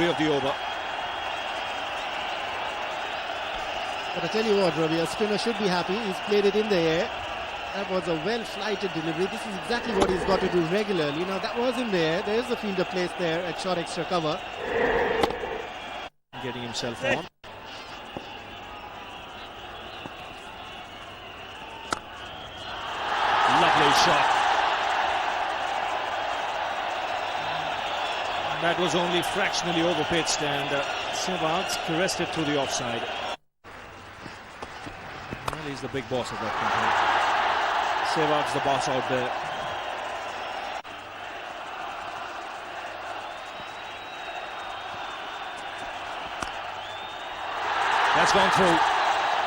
delivery of the over. But I tell you what, Ravi, a spinner should be happy. He's played it in the air. That was a well-flighted delivery. This is exactly what he's got to do regularly. Now, that was in the air. There is the fielder placed there at short extra cover. Getting himself on. Lovely shot. That was only fractionally overpitched, and Sehwag's caressed it through the offside. Well, he's the big boss of that company. Sehwag's the boss out there. That's gone through.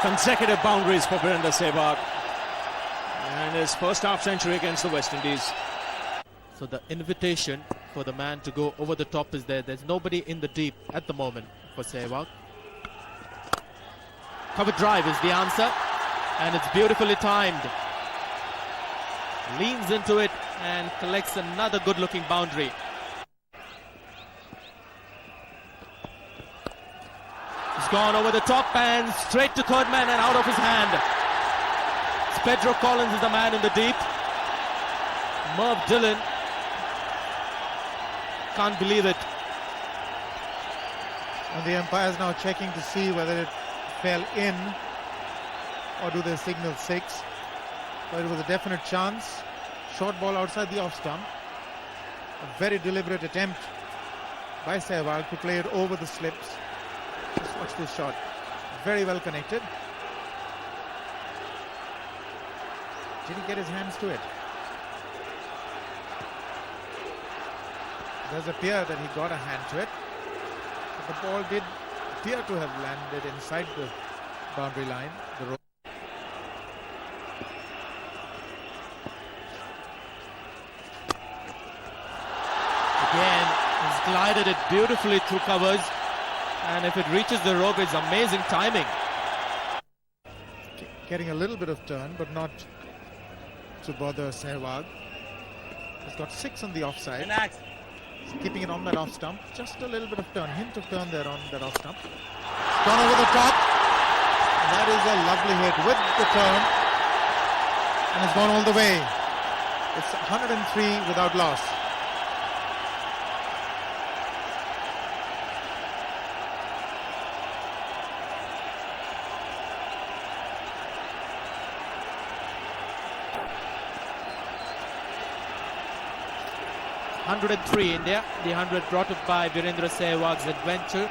Consecutive boundaries for Virender Sehwag. And his first half century against the West Indies. So the invitation for the man to go over the top is there. There's nobody in the deep at the moment for Sehwag. Cover drive is the answer. And it's beautifully timed. Leans into it and collects another good-looking boundary. He's gone over the top and straight to third man and out of his hand. It's Pedro Collins is the man in the deep. Merv Dillon can't believe it. And the umpire is now checking to see whether it fell in or do they signal 6. But it was a definite chance. Short ball outside the off stump. A very deliberate attempt by Sehwag to play it over the slips. Just watch this shot. Very well connected. Did he get his hands to it? It does appear that he got a hand to it. But the ball did appear to have landed inside the boundary line. The rope. Again, he's glided it beautifully through covers. And if it reaches the rope, it's amazing timing. Getting a little bit of turn, but not to bother Sehwag. He's got 6 on the offside. He's keeping it on that off stump. Just a little bit of turn, hint of turn there on that off stump. It's gone over the top. That is a lovely hit with the turn. And it's gone all the way. It's 103 without loss. India. The 100 brought up by Virender Sehwag's adventure.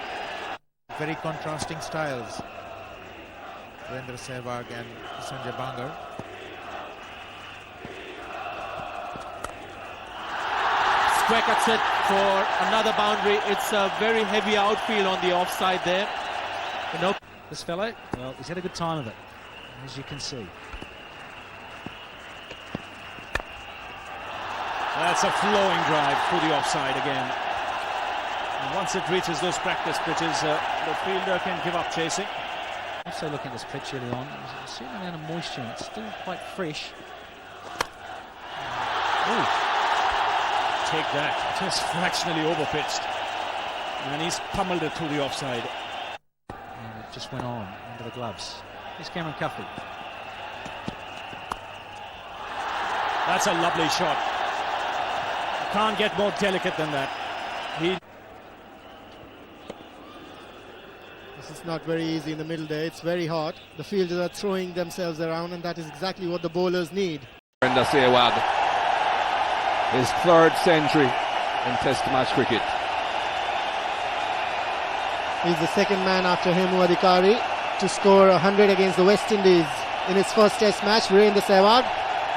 Very contrasting styles. Virender Sehwag and Sanjay Bangar. Square cuts it for another boundary. It's a very heavy outfield on the offside there. You know, this fellow, well, he's had a good time of it, as you can see. That's a flowing drive through the offside again. And once it reaches those practice pitches, the fielder can give up chasing. Also looking at this pitch early on, there's a certain amount of moisture and it's still quite fresh. Ooh. Take that, just fractionally overpitched. And he's pummeled it through the offside. And it just went on into the gloves. Here's Cameron Cuffley. That's a lovely shot. Can't get more delicate than that. This is not very easy in the middle there. It's very hot. The fielders are throwing themselves around, and that is exactly what the bowlers need. Virender Sehwag, his 3rd century in Test match cricket. He's the second man after Hemu Adhikari to score 100 against the West Indies in his first Test match. Virender Sehwag,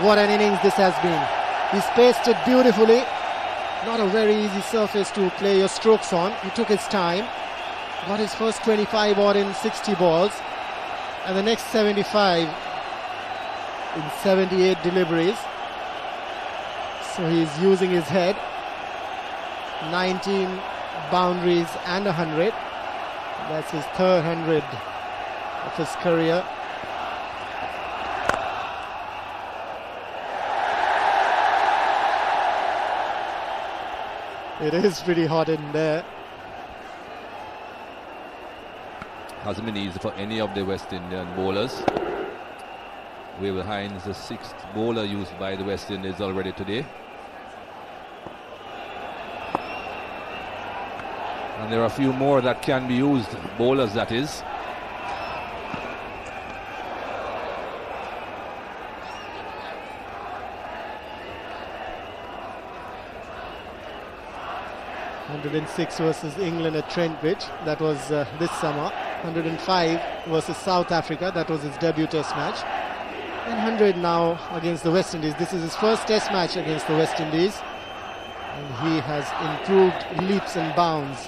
what an innings this has been. He spaced it beautifully. Not a very easy surface to play your strokes on. He took his time. Got his first 25 odd in 60 balls. And the next 75 in 78 deliveries. So he's using his head. 19 boundaries and 100. That's his 3rd 100 of his career. It is pretty hot in there. Hasn't been easy for any of the West Indian bowlers. Will Hines, the 6th bowler used by the West Indies already today. And there are a few more that can be used, bowlers that is. (106) versus England at Trent Bridge. That was this summer. 105 versus South Africa. That was his debut Test match. And 100 now against the West Indies. This is his first Test match against the West Indies. And he has improved leaps and bounds.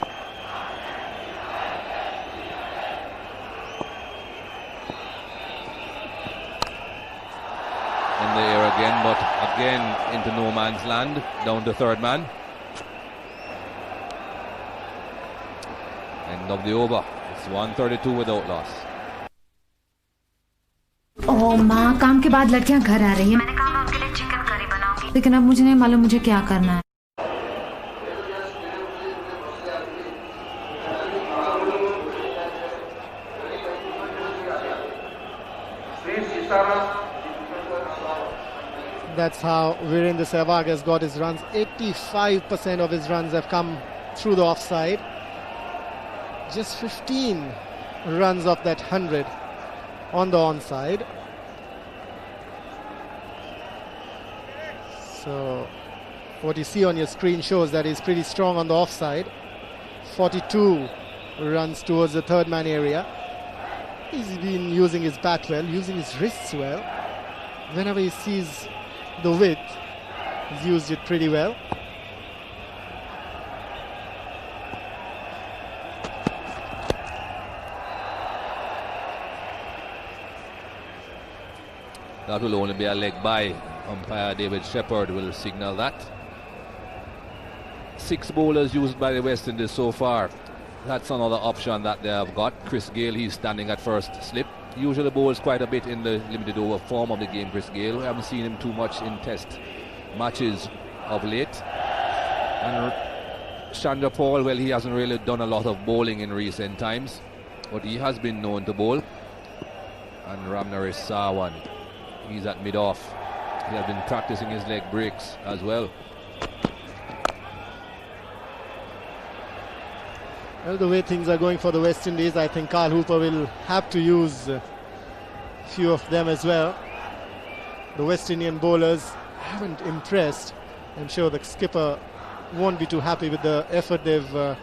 In the air again, but again into no man's land, down to third man. End of the over. It's 132 without loss. ओह माँ, काम के बाद लड़कियाँ घर आ रही हैं। मैंने कहा उनके लिए चिकन करी बनाऊंगी, लेकिन अब मुझे नहीं मालूम मुझे क्या करना है। That's how Virendra Sehwag has got his runs. 85% of his runs have come through the offside. Just 15 runs of that 100 on the onside. So what you see on your screen shows that he's pretty strong on the offside. 42 runs towards the third man area. He's been using his bat well, using his wrists well. Whenever he sees the width, he's used it pretty well. That will only be a leg by. Umpire David Shepherd will signal that. 6 bowlers used by the West Indies so far. That's another option that they have got. Chris Gayle, he's standing at first slip. Usually bowls quite a bit in the limited over form of the game, Chris Gayle. We haven't seen him too much in test matches of late. And Chandra Paul, well, he hasn't really done a lot of bowling in recent times, but he has been known to bowl. And Ramnaresh Sarwan, he's at mid-off. He has been practicing his leg breaks as well. Well, the way things are going for the West Indies, I think Carl Hooper will have to use a few of them as well. The West Indian bowlers haven't impressed. I'm sure the skipper won't be too happy with the effort they've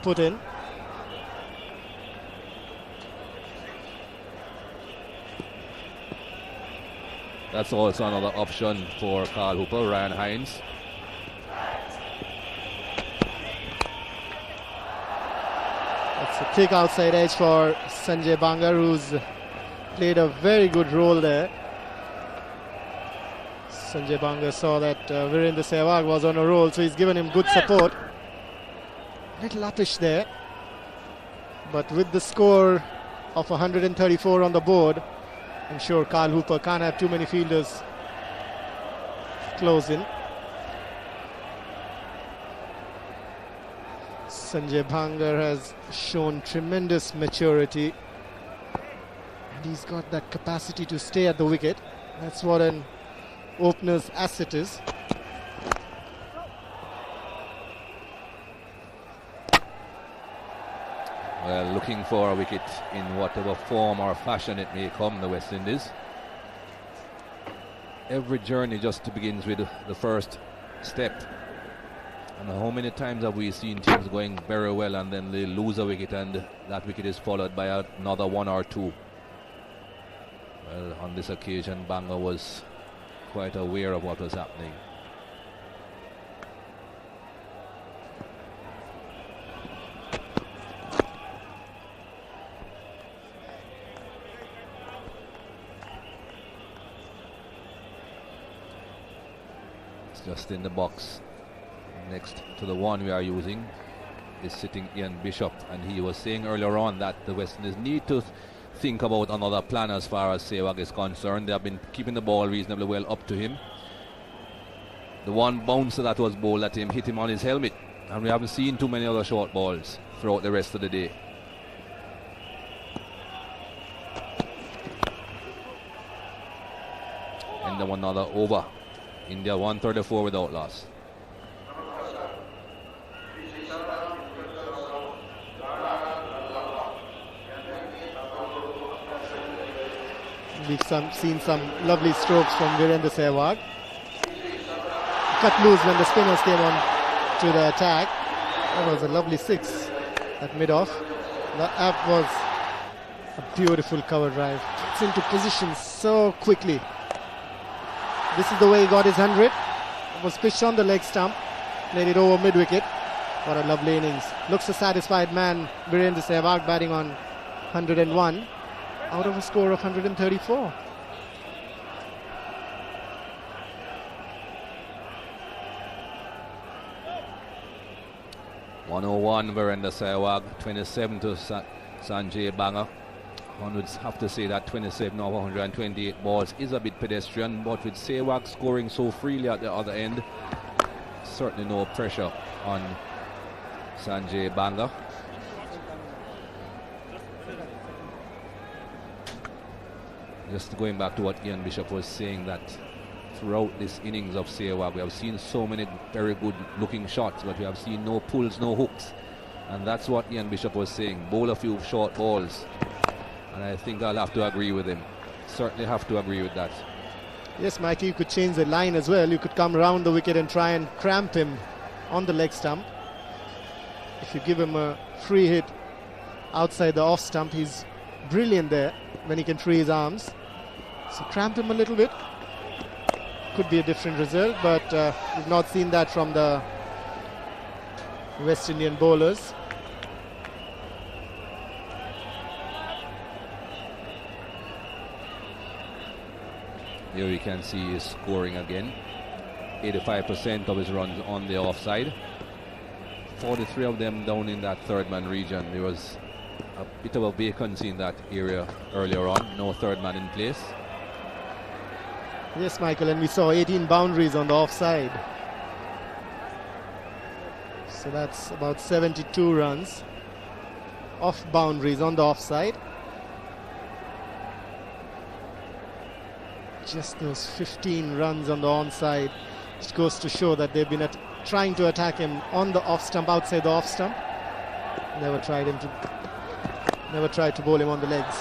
put in. That's also another option for Carl Hooper, Ryan Hines. That's a thick outside edge for Sanjay Bangar, who's played a very good role there. Sanjay Bangar saw that Virendra Sehwag was on a roll, so he's given him good support. Little uppish there, but with the score of 134 on the board, I'm sure Carl Hooper can't have too many fielders close in. Sanjay Bangar has shown tremendous maturity, and he's got that capacity to stay at the wicket. That's what an opener's asset is. Well, looking for a wicket in whatever form or fashion it may come, the West Indies. Every journey just begins with the first step. And how many times have we seen teams going very well and then they lose a wicket and that wicket is followed by another 1 or 2? Well, on this occasion, Banga was quite aware of what was happening. Just in the box next to the one we are using is sitting Ian Bishop, and he was saying earlier on that the West Indies need to think about another plan as far as Sehwag is concerned. They have been keeping the ball reasonably well up to him. The one bouncer that was bowled at him hit him on his helmet, and we haven't seen too many other short balls throughout the rest of the day. given them another over. India 134 without loss. We've seen some lovely strokes from Virendra Sehwag. Cut loose when the spinners came on to the attack. That was a lovely six at mid-off. That was a beautiful cover drive. Gets into position so quickly. This is the way he got his 100. It was pitched on the leg stump. Played it over mid-wicket. What a lovely innings. Looks a satisfied man, Virendra Sehwag, batting on 101. Out of a score of 134. Virendra Sehwag, 27 to Sanjay Banga. One would have to say that 27 over 128 balls is a bit pedestrian, but with Sehwag scoring so freely at the other end, certainly no pressure on Sanjay Banga. Just going back to what Ian Bishop was saying, that throughout this innings of Sehwag, we have seen so many very good looking shots, but we have seen no pulls, no hooks. And that's what Ian Bishop was saying. Bowl a few short balls. And I think I'll have to agree with him. Certainly have to agree with that. Yes, Mikey, you could change the line as well. You could come round the wicket and try and cramp him on the leg stump. If you give him a free hit outside the off stump, he's brilliant there when he can free his arms. So cramp him a little bit. Could be a different result, but we've not seen that from the West Indian bowlers. Here you can see he's scoring again. 85% of his runs on the offside. 43 of them down in that third man region. There was a bit of a vacancy in that area earlier on. No third man in place. Yes, Michael, and we saw 18 boundaries on the offside. So that's about 72 runs off boundaries on the offside. Just those 15 runs on the onside, which goes to show that they've been trying to attack him on the off stump, outside the off stump. Never tried to bowl him on the legs.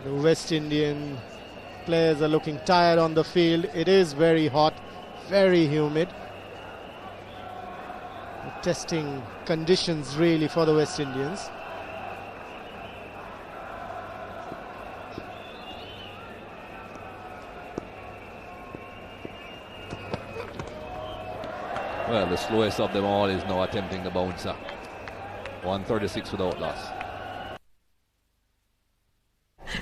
The West Indian players are looking tired on the field. It is very hot, very humid. Testing conditions really for the West Indians. Well, the slowest of them all is now attempting the bouncer. 136 without loss.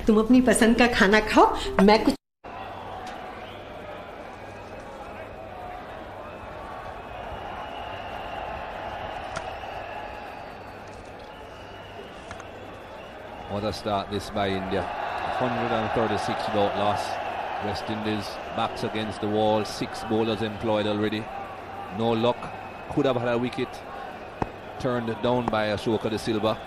तुम अपनी पसंद का खाना खाओ, मैं कुछ What a start this by India. 136 without loss. West Indies backs against the wall. 6 bowlers employed already. No luck. Could have had a wicket. Turned down by Ashoka De Silva.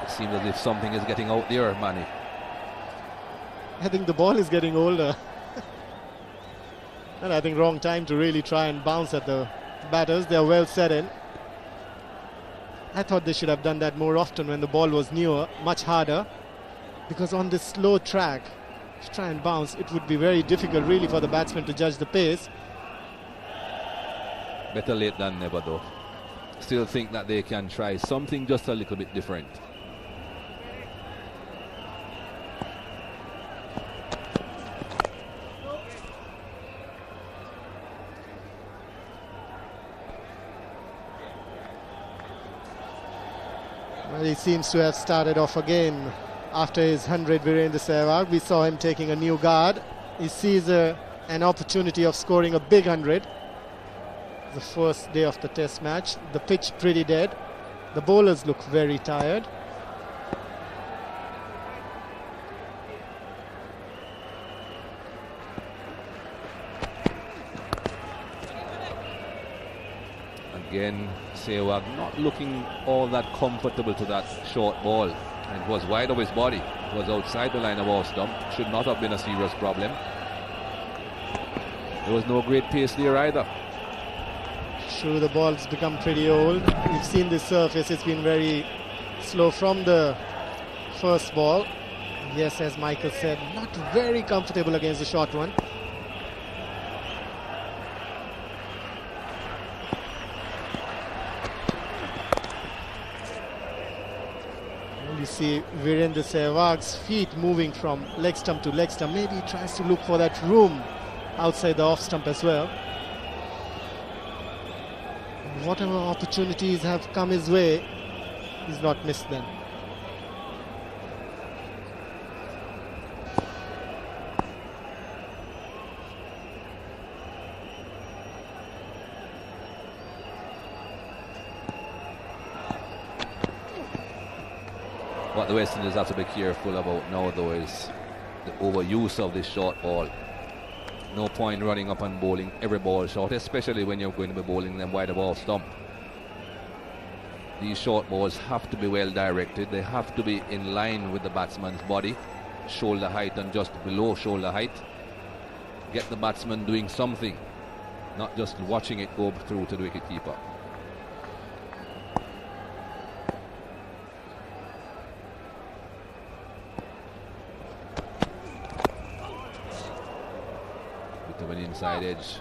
It seems as if something is getting out there, Manny. I think the ball is getting older. And I think wrong time to really try and bounce at the batters. They are well set in. I thought they should have done that more often when the ball was newer, much harder. Because on this slow track, to try and bounce, it would be very difficult really for the batsman to judge the pace. Better late than never though. Still think that they can try something just a little bit different. Well, he seems to have started off again after his 100 Virendra Sehwag. We saw him taking a new guard. He sees an opportunity of scoring a big 100. The first day of the test match. The pitch pretty dead. The bowlers look very tired. Again, Sehwag not looking all that comfortable to that short ball. And it was wide of his body. It was outside the line of off stump. Should not have been a serious problem. There was no great pace there either. Sure, the ball's become pretty old. We've seen this surface. It's been very slow from the first ball. Yes, as Michael said, not very comfortable against the short one. You see Virendra Sehwag's feet moving from leg stump to leg stump. Maybe he tries to look for that room outside the off stump as well. Whatever opportunities have come his way, he's not missed them. What the West Indies have to be careful about now, though, is the overuse of this short ball. No point running up and bowling every ball short, especially when you're going to be bowling them wide of off stump. These short balls have to be well directed. They have to be in line with the batsman's body, shoulder height and just below shoulder height. Get the batsman doing something, not just watching it go through to the wicketkeeper. Of an inside edge,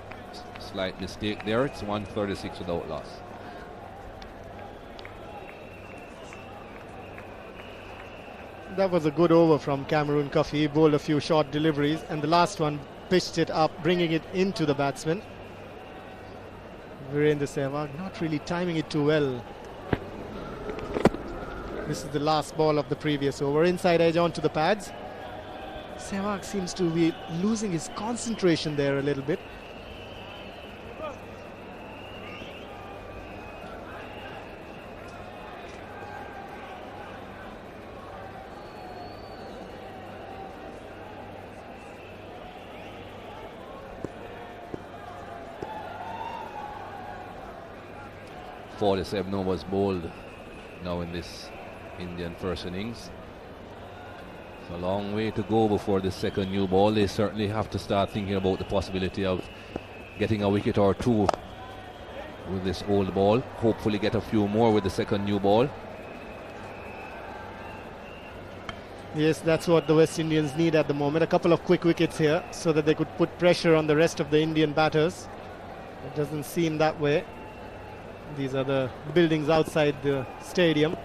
slight mistake there. It's 136 without loss. That was a good over from Cameron Coffey. He bowled a few short deliveries and the last one pitched it up, bringing it into the batsman. Virendra Sehwag not really timing it too well. This is the last ball of the previous over. Inside edge onto the pads. Sehwag seems to be losing his concentration there a little bit. .47 overs bowled now in this Indian first innings. It's a long way to go before the second new ball. They certainly have to start thinking about the possibility of getting a wicket or two with this old ball. Hopefully get a few more with the second new ball. Yes, that's what the West Indians need at the moment. A couple of quick wickets here so that they could put pressure on the rest of the Indian batters. It doesn't seem that way. These are the buildings outside the stadium.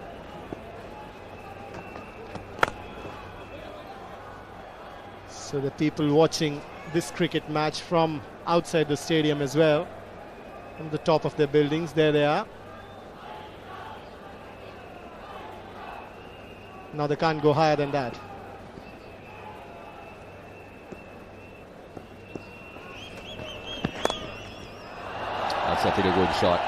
So the people watching this cricket match from outside the stadium as well, from the top of their buildings, there they are. Now they can't go higher than that. That's a pretty good shot.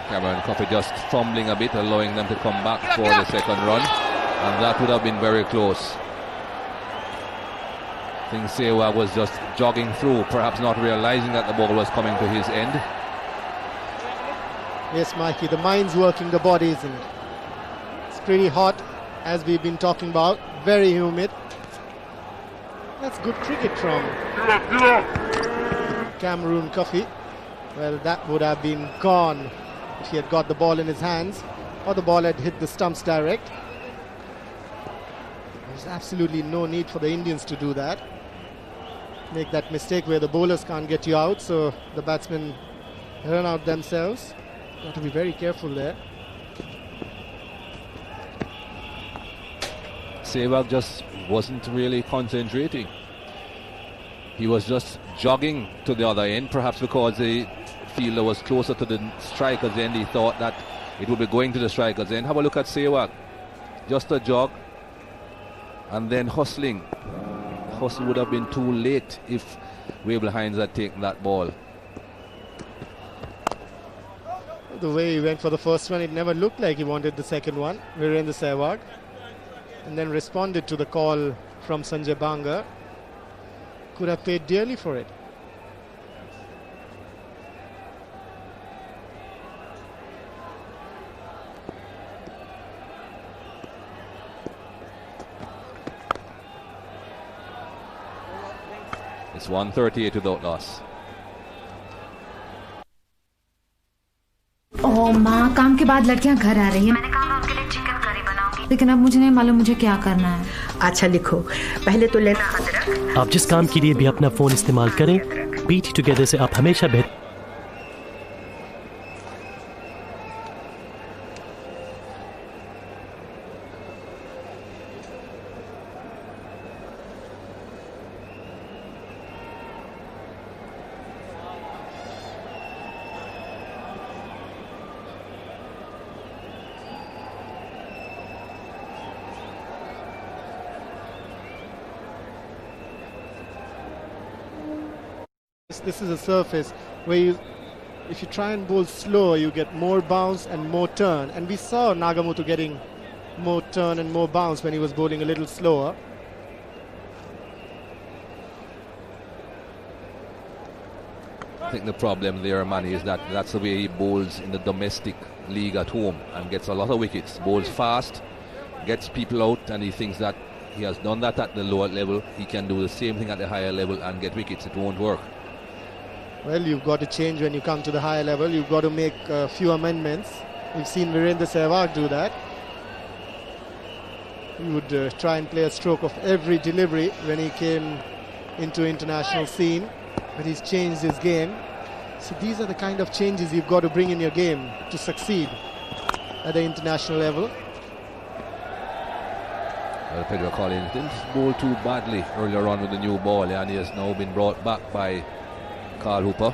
Cameron Coffey just fumbling a bit, allowing them to come back for the second run, and that would have been very close. I think Sehwag was just jogging through, perhaps not realizing that the ball was coming to his end. Yes, Mikey, the mind's working, the body isn't. It's pretty hot, as we've been talking about, very humid. That's good cricket from Cameron Coffey. Well, that would have been gone if he had got the ball in his hands, or the ball had hit the stumps direct. There's absolutely no need for the Indians to do that. Make that mistake where the bowlers can't get you out, so the batsmen run out themselves. Got to be very careful there. Sehwag just wasn't really concentrating. He was just jogging to the other end, perhaps because the fielder was closer to the striker's end. He thought that it would be going to the striker's end. Have a look at Sehwag. Just a jog and then hustling. Hustle would have been too late if Wavell Hines had taken that ball. The way he went for the first one, it never looked like he wanted the second one. Virendra Sehwag, and then responded to the call from Sanjay Banga. Could have paid dearly for it. It's 138 without loss. ओह माँ, काम के बाद लड़कियाँ घर आ रही है। मैंने कहा मैं उनके लिए चिकन करी बनाऊंगी, लेकिन अब मुझे नहीं मालूम मुझे क्या करना है। अच्छा लिखो, पहले तो लेना अदरक। आप जिस काम के लिए भी अपना फोन इस्तेमाल करें, बीट टुगेदर से आप हमेशा बेहतर। This is a surface where if you try and bowl slower, you get more bounce and more turn. And we saw Nagamutu getting more turn and more bounce when he was bowling a little slower. I think the problem there, Manny, is that's the way he bowls in the domestic league at home and gets a lot of wickets. Bowls fast, gets people out, and he thinks that he has done that at the lower level. He can do the same thing at the higher level and get wickets. It won't work. Well, you've got to change when you come to the higher level. You've got to make a few amendments. We've seen Virendra Sehwag do that. He would try and play a stroke of every delivery when he came into international scene, but he's changed his game. So these are the kind of changes you've got to bring in your game to succeed at the international level. Well, Pedro Collins didn't bowl too badly earlier on with the new ball, and he has now been brought back by Carl Hooper.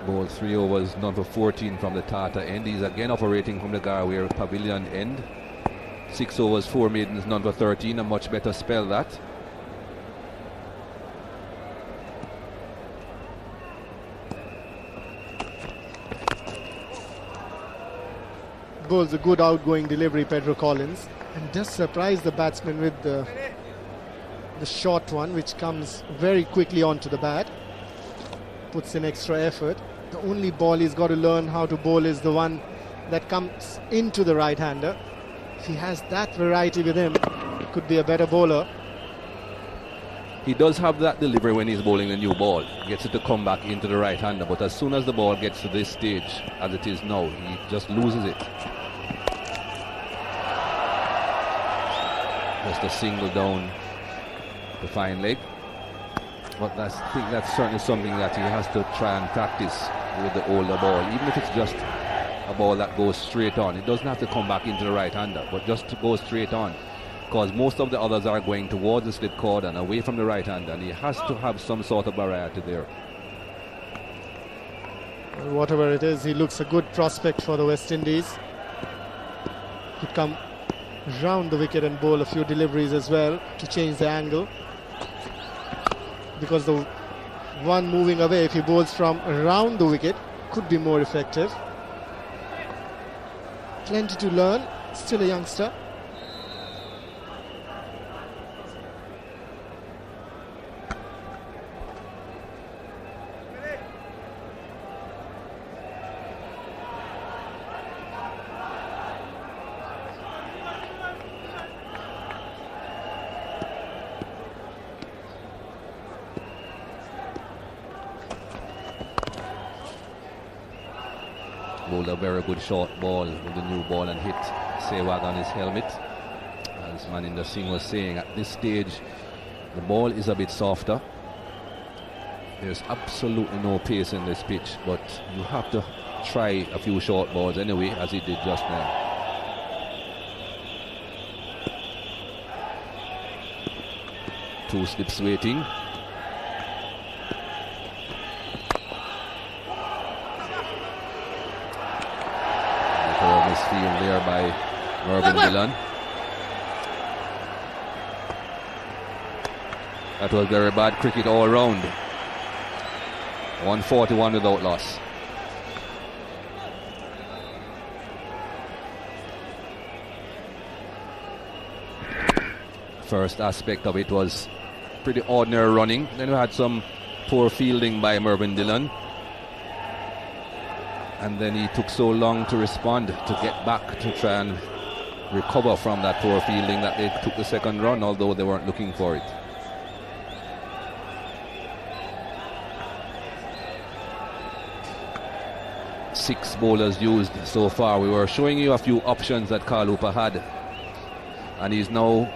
Bowled 3 overs, none for 14 from the Tata end. He's again operating from the Garware Pavilion end. 6 overs, 4 maidens, none for 13. A much better spell, that. Bowls a good outgoing delivery, Pedro Collins, and does surprise the batsman with the short one, which comes very quickly onto the bat, puts in extra effort. The only ball he's got to learn how to bowl is the one that comes into the right-hander. If he has that variety with him, he could be a better bowler. He does have that delivery when he's bowling the new ball. He gets it to come back into the right-hander, but as soon as the ball gets to this stage, as it is now, he just loses it. Just a single down the fine leg, but I think that's certainly something that he has to try and practice with the older ball, even if it's just a ball that goes straight on. It doesn't have to come back into the right-hander, but just to go straight on, because most of the others are going towards the slip cord and away from the right-hander, and he has to have some sort of variety there. Well, whatever it is, he looks a good prospect for the West Indies. Could come round the wicket and bowl a few deliveries as well to change the angle, because the one moving away, if he bowls from around the wicket, could be more effective. Plenty to learn, still a youngster. Bowled a very good short ball with the new ball and hit Sehwag on his helmet. As Maninder Singh was saying, at this stage the ball is a bit softer. There's absolutely no pace in this pitch, but you have to try a few short balls anyway, as he did just now. Two slips waiting. Misfield there by Mervyn Dillon. That was very bad cricket all round. 141 without loss. First aspect of it was pretty ordinary running. Then we had some poor fielding by Mervyn Dillon. And then he took so long to respond, to get back, to try and recover from that poor fielding that they took the second run, although they weren't looking for it. Six bowlers used so far. We were showing you a few options that Carl Hooper had, and he's now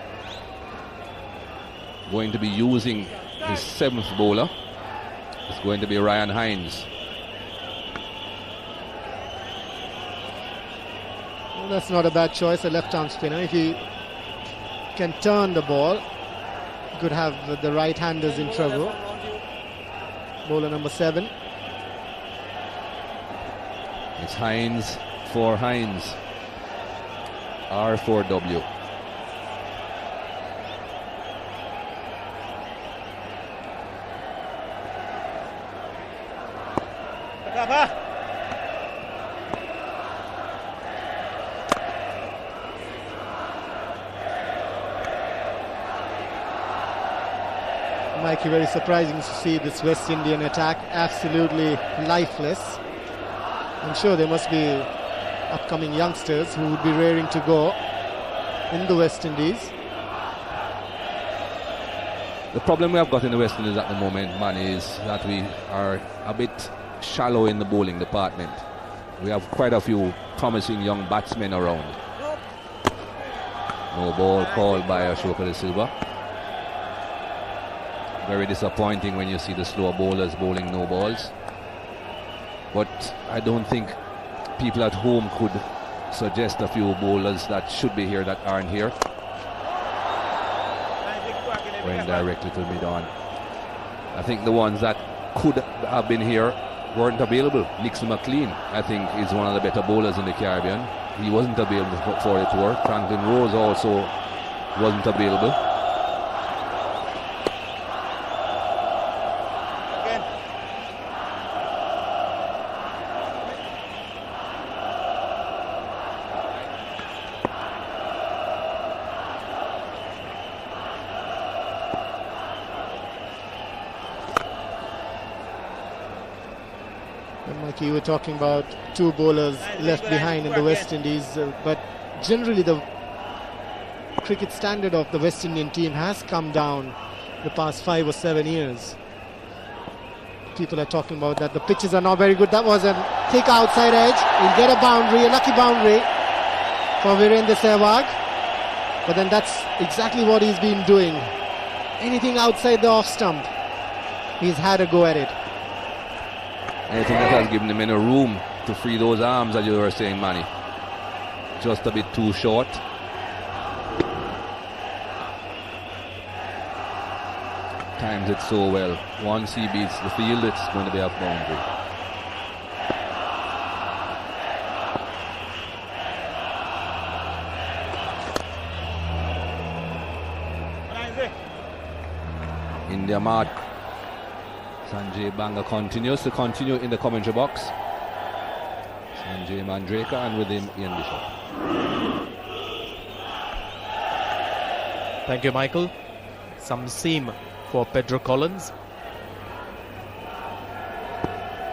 going to be using his seventh bowler. It's going to be Ryan Hines. Well, that's not a bad choice, a left-arm spinner. If he can turn the ball, he could have the right-handers in trouble. Bowler number 7. It's Hines for Hines. R4W. Mikey, very surprising to see this West Indian attack absolutely lifeless. I'm sure there must be upcoming youngsters who would be raring to go in the West Indies. The problem we have got in the West Indies at the moment, man, is that we are a bit shallow in the bowling department. We have quite a few promising young batsmen around. No ball called by Ashoka De Silva. Very disappointing when you see the slower bowlers bowling no balls. But I don't think people at home could suggest a few bowlers that should be here that aren't here. Going directly to mid-on. I think the ones that could have been here weren't available. Nixon McLean, I think, is one of the better bowlers in the Caribbean. He wasn't available for the tour. Franklin Rose also wasn't available. You were talking about two bowlers left behind in the West Indies, but generally the cricket standard of the West Indian team has come down the past 5 or 7 years. People are talking about that the pitches are not very good. That was a thick outside edge. He'll get a boundary, a lucky boundary for Virendra Sehwag, but then that's exactly what he's been doing. Anything outside the off stump, he's had a go at it. I think that has given him any room to free those arms, as you were saying, Manny. Just a bit too short. Times it so well. Once he beats the field, it's going to be a boundary. India mark. Sanjay Banga continues to continue in the commentary box. Sanjay Mandraker, and with him Ian Bishop. Thank you, Michael. Some seam for Pedro Collins.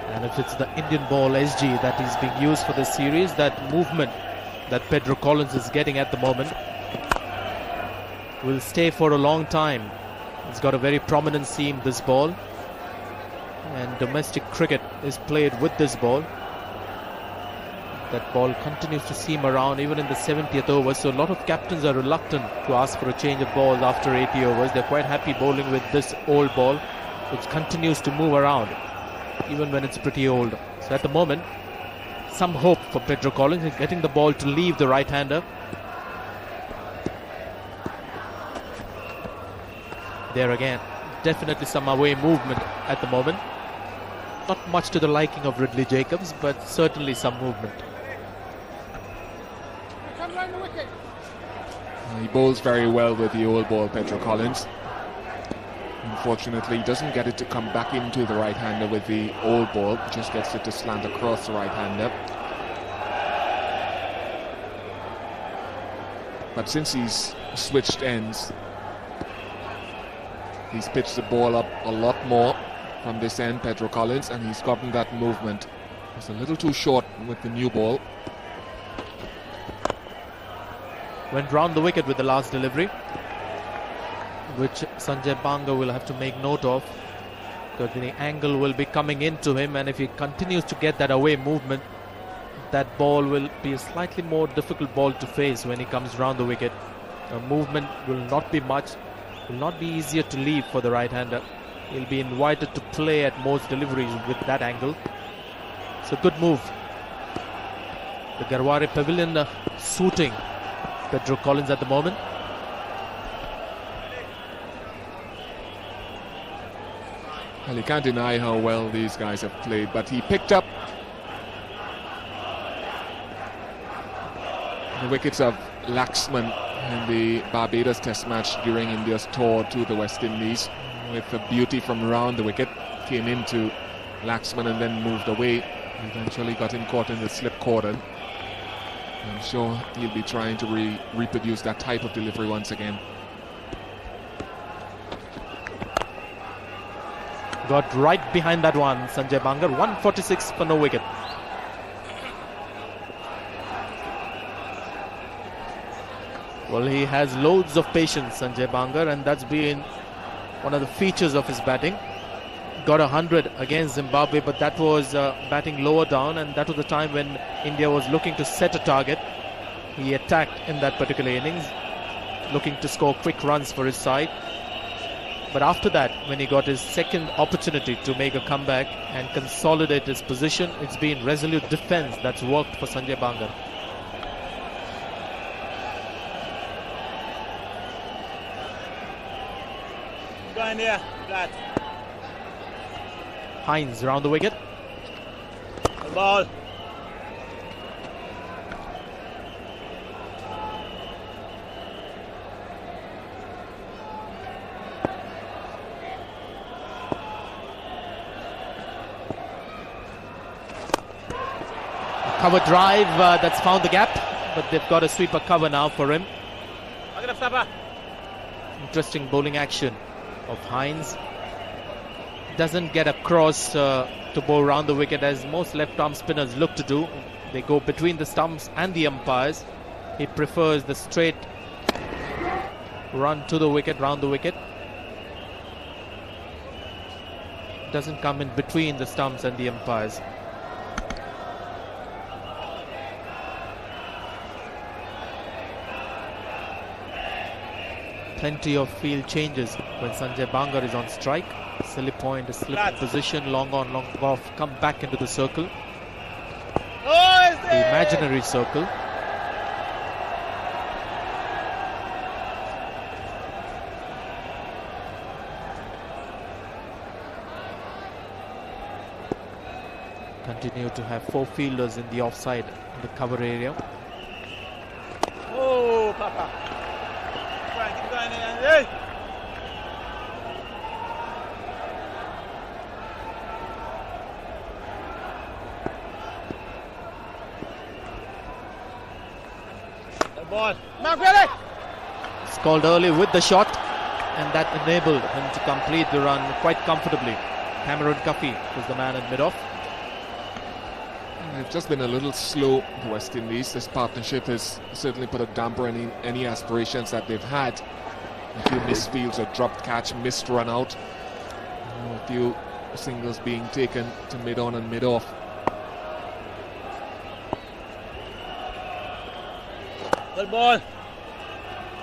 And if it's the Indian ball SG that is being used for this series, that movement that Pedro Collins is getting at the moment will stay for a long time. It's got a very prominent seam, this ball. And domestic cricket is played with this ball. That ball continues to seam around even in the 70th over, so a lot of captains are reluctant to ask for a change of balls after 80 overs. They're quite happy bowling with this old ball, which continues to move around even when it's pretty old. So at the moment, some hope for Pedro Collins in getting the ball to leave the right-hander. There again, definitely some away movement at the moment. Not much to the liking of Ridley Jacobs, but certainly some movement. He bowls very well with the old ball, Pedro Collins. Unfortunately, he doesn't get it to come back into the right-hander with the old ball. Just gets it to slant across the right-hander. But since he's switched ends, he's pitched the ball up a lot more from this end, Pedro Collins, and he's gotten that movement. It's a little too short with the new ball. Went round the wicket with the last delivery, which Sanjay Banga will have to make note of, because the angle will be coming into him, and if he continues to get that away movement, that ball will be a slightly more difficult ball to face when he comes round the wicket. The movement will not be much, will not be easier to leave for the right-hander. He'll be invited to play at most deliveries with that angle. So good move. The Garware Pavilion suiting Pedro Collins at the moment. Well, you can't deny how well these guys have played, but he picked up the wickets of Laxman in the Barbados Test match during India's tour to the West Indies, with a beauty from around the wicket. Came into Laxman and then moved away. Eventually got him caught in the slip cordon. I'm sure he'll be trying to reproduce that type of delivery once again. Got right behind that one, Sanjay Banga. 146 for no wicket. Well, he has loads of patience, Sanjay Banga, and that's been one of the features of his batting. Got 100 against Zimbabwe, but that was batting lower down, and that was the time when India was looking to set a target. He attacked in that particular innings, looking to score quick runs for his side. But after that, when he got his second opportunity to make a comeback and consolidate his position, it's been resolute defense that's worked for Sanjay Banga. Go in here, flat. Hines round the wicket. The ball. Cover drive that's found the gap, but they've got a sweeper cover now for him. Interesting bowling action of Hines. Doesn't get across to bowl round the wicket as most left-arm spinners look to do. They go between the stumps and the umpires. He prefers the straight run to the wicket, round the wicket. Doesn't come in between the stumps and the umpires. Plenty of field changes when Sanjay Banga is on strike. Silly point, a slip in position, long on, long off, come back into the circle. The imaginary circle. Continue to have four fielders in the offside in the cover area. Oh, Papa. Keep going in. Hey. The ball. It's called early with the shot, and that enabled him to complete the run quite comfortably. Cameron Cuffy was the man in mid-off. They've just been a little slow, the West Indies. This partnership has certainly put a damper on any aspirations that they've had. A few missed fields or dropped catch, missed run out. A few singles being taken to mid-on and mid-off. Good ball.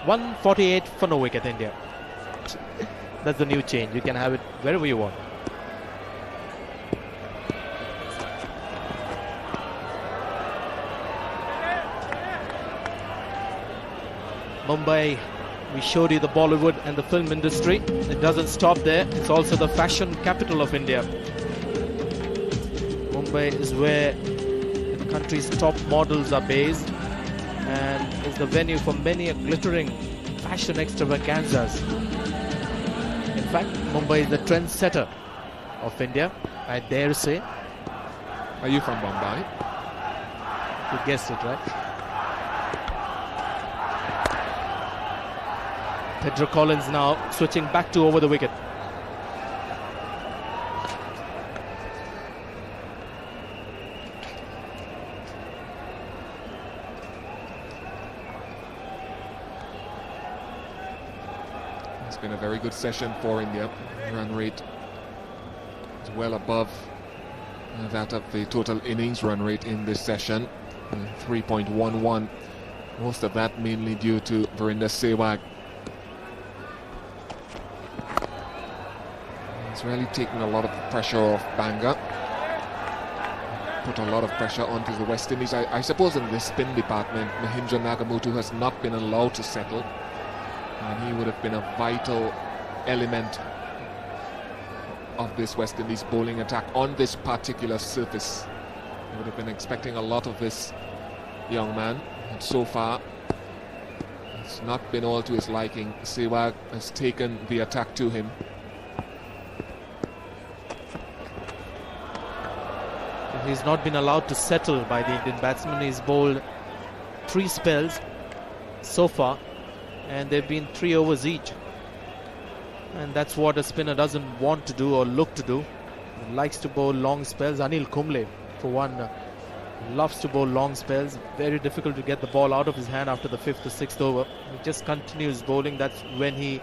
148 for no wicket, India. That's the new change. You can have it wherever you want. Mumbai, we showed you the Bollywood and the film industry. It doesn't stop there. It's also the fashion capital of India. Mumbai is where the country's top models are based and is the venue for many glittering fashion extravaganzas. In fact, Mumbai is the trendsetter of India, I dare say. Are you from Mumbai? You guessed it, right? Pedro Collins now switching back to over the wicket. It's been a very good session for India. Run rate is well above that of the total innings run rate in this session, 3.11. Most of that mainly due to Virender Sehwag. He's really taken a lot of the pressure off Banga. Put a lot of pressure onto the West Indies. I suppose in the spin department, Mahindra Nagamuthu has not been allowed to settle. And he would have been a vital element of this West Indies bowling attack on this particular surface. You would have been expecting a lot of this young man, and so far it's not been all to his liking. Sehwag has taken the attack to him. He's not been allowed to settle by the Indian batsman. He's bowled 3 spells so far, and they've been 3 overs each. And that's what a spinner doesn't want to do or look to do. He likes to bowl long spells. Anil Kumble, for one, loves to bowl long spells. Very difficult to get the ball out of his hand after the 5th or 6th over. He just continues bowling. That's when he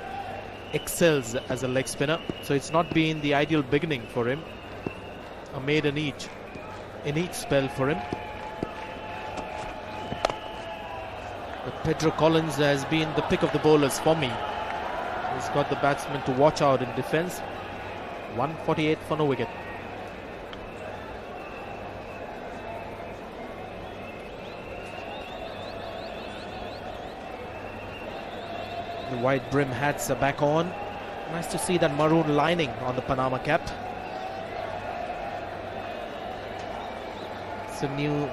excels as a leg spinner. So it's not been the ideal beginning for him. A maiden each in each spell for him. But Pedro Collins has been the pick of the bowlers for me. He's got the batsman to watch out in defence. 148 for no wicket. The white brim hats are back on. Nice to see that maroon lining on the Panama cap. It's a new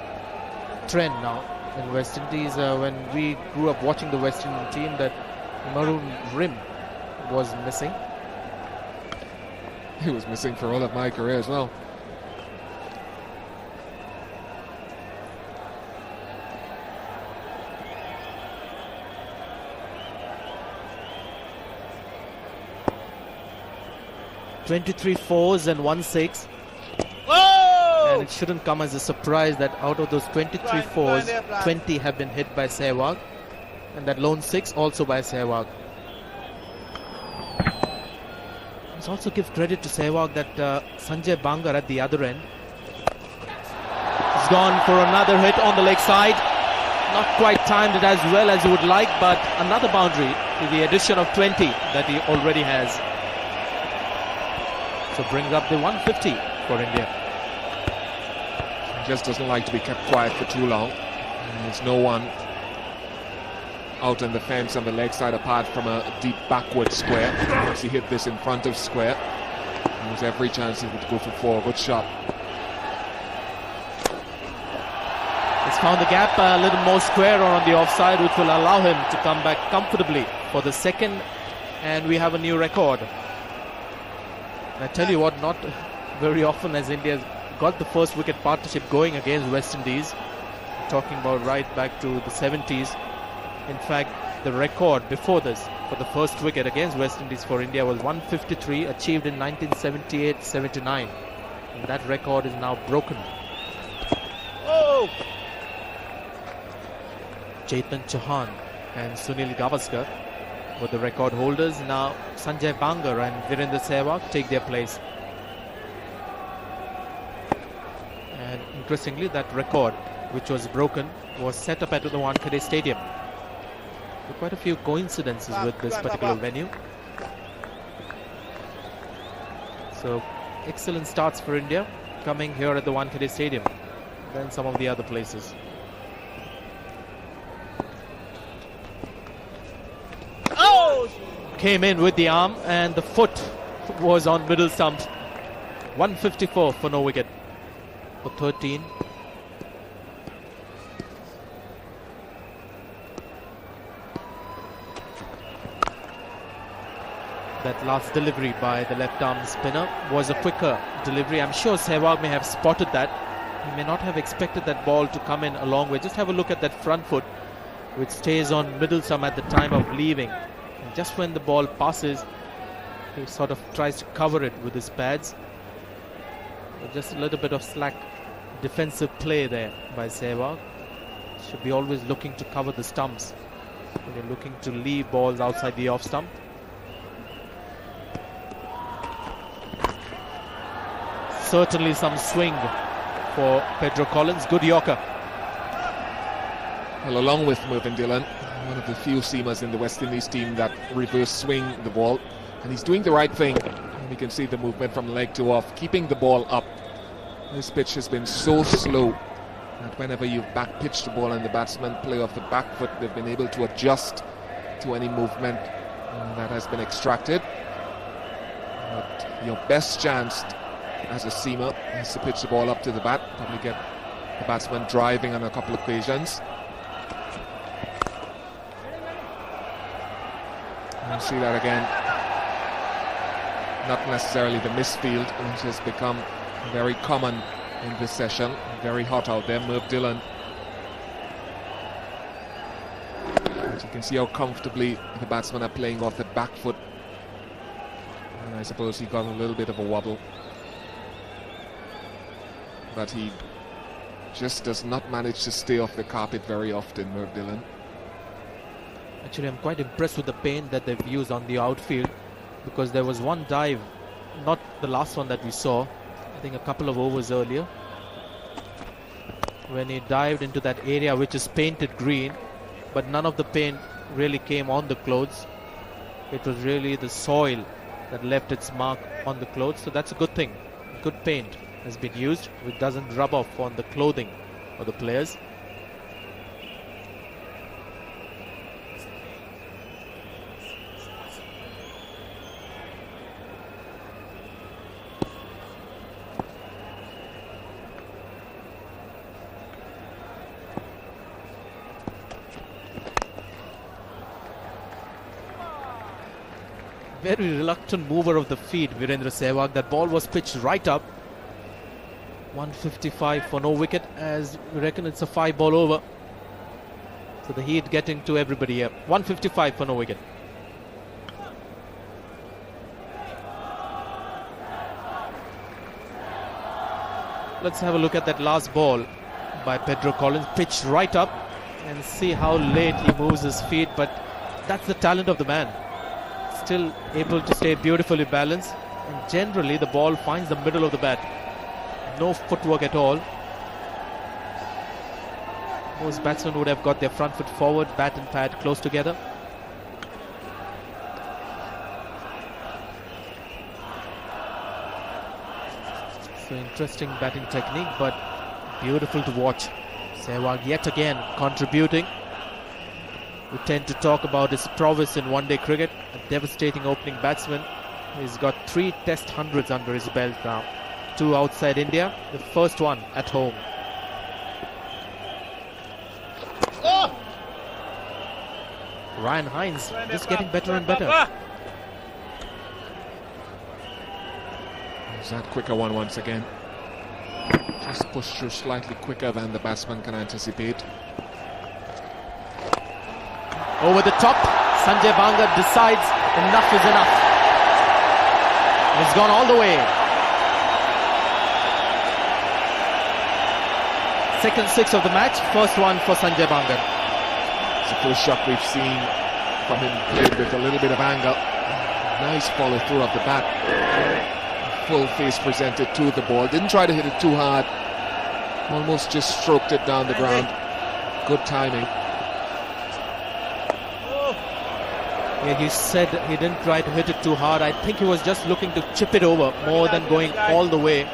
trend now in West Indies. When we grew up watching the West Indian team, that maroon rim was missing. He was missing for all of my career as well. "23 fours and 1 6. And it shouldn't come as a surprise that out of those 23 fours, 20 have been hit by Sehwag, and that lone 6 also by Sehwag. Let's also give credit to Sehwag that Sanjay Bangar at the other end has gone for another hit on the leg side. Not quite timed it as well as he would like, but another boundary to the addition of 20 that he already has. So brings up the 150 for India. He just doesn't like to be kept quiet for too long. There's no one out on the fence on the leg side apart from a deep backward square. Once he hit this in front of square, there was every chance he would go for 4. Good shot. He's found the gap a little more square or on the offside, which will allow him to come back comfortably for the second, and we have a new record. I tell you what, not very often has India got the first wicket partnership going against West Indies. Talking about right back to the 70s. In fact, the record before this for the first wicket against West Indies for India was 153, achieved in 1978-79. And that record is now broken. Oh! Chetan Chauhan and Sunil Gavaskar were the record holders. Now Sanjay Bangar and Virender Sehwag take their place. And interestingly, that record, which was broken, was set up at the Wankhede Stadium. There are quite a few coincidences with this particular venue. So excellent starts for India coming here at the Wankhede Stadium than some of the other places. Oh! Came in with the arm and the foot was on middle stump. 154 for no wicket for 13. That last delivery by the left arm spinner was a quicker delivery. I'm sure Sehwag may have spotted that. He may not have expected that ball to come in a long way. Just have a look at that front foot, which stays on middle stump at the time of leaving. And just when the ball passes, he sort of tries to cover it with his pads. But just a little bit of slack defensive play there by Sehwag. Should be always looking to cover the stumps when you're looking to leave balls outside the off stump. certainly some swing for Pedro Collins. Good Yorker. Well, along with Mervyn Dillon, one of the few seamers in the West Indies team that reverse swing the ball, and he's doing the right thing. And we can see the movement from leg to off, keeping the ball up. This pitch has been so slow that whenever you've back pitched the ball and the batsman play off the back foot, they've been able to adjust to any movement that has been extracted. But your best chance as a seamer is to pitch the ball up to the bat, probably get the batsman driving on a couple of occasions. You see that again. Not necessarily the misfield, which has become very common in this session. Very hot out there. Merv Dillon. But you can see how comfortably the batsmen are playing off the back foot. And I suppose he got a little bit of a wobble. But he just does not manage to stay off the carpet very often, Merv Dillon. Actually, I'm quite impressed with the paint that they've used on the outfield, because there was one dive, not the last one that we saw, I think a couple of overs earlier, when he dived into that area which is painted green, but none of the paint really came on the clothes. It was really the soil that left its mark on the clothes, so that's a good thing. Good paint has been used, which doesn't rub off on the clothing of the players. Very reluctant mover of the feet, Virendra Sehwag. That ball was pitched right up. 155 for no wicket, as we reckon it's a 5-ball over. So the heat getting to everybody here. 155 for no wicket. Let's have a look at that last ball by Pedro Collins. Pitched right up, and see how late he moves his feet, but that's the talent of the man. Still able to stay beautifully balanced, and generally the ball finds the middle of the bat. No footwork at all. Most batsmen would have got their front foot forward, bat and pad close together. So interesting batting technique, but beautiful to watch. Sehwag yet again contributing. We tend to talk about his prowess in one-day cricket. A devastating opening batsman. He's got 3 test hundreds under his belt now. 2 outside India, the first one at home. Oh! Ryan Hines just getting better and better. Is that quicker one once again? Just pushed through slightly quicker than the batsman can anticipate. Over the top, Sanjay Bangar decides enough is enough. He's gone all the way. Second 6 of the match, first one for Sanjay Bangar. It's the first shot we've seen from him, played with a little bit of angle. Nice follow through of the bat. Full face presented to the ball. Didn't try to hit it too hard. Almost just stroked it down the ground. Good timing. Yeah, he said he didn't try to hit it too hard. I think he was just looking to chip it over more than going all the way.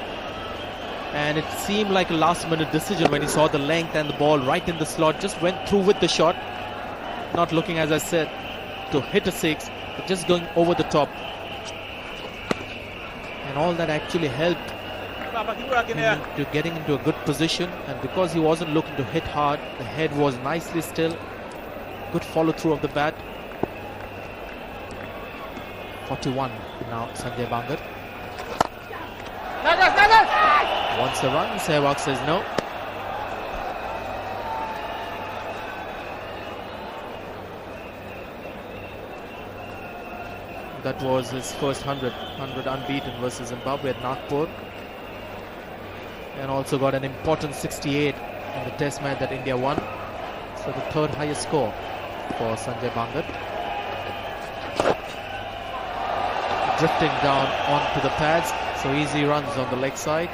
And it seemed like a last-minute decision when he saw the length and the ball right in the slot. Just went through with the shot. Not looking, as I said, to hit a 6, but just going over the top. And all that actually helped him to getting into a good position. And because he wasn't looking to hit hard, the head was nicely still. Good follow-through of the bat. 41 now, Sanjay Bangar. Wants a run, Sehwag says no. That was his first 100 unbeaten versus Zimbabwe at Nagpur. And also got an important 68 in the test match that India won. So the third highest score for Sanjay Bangar. Drifting down onto the pads. So easy runs on the leg side.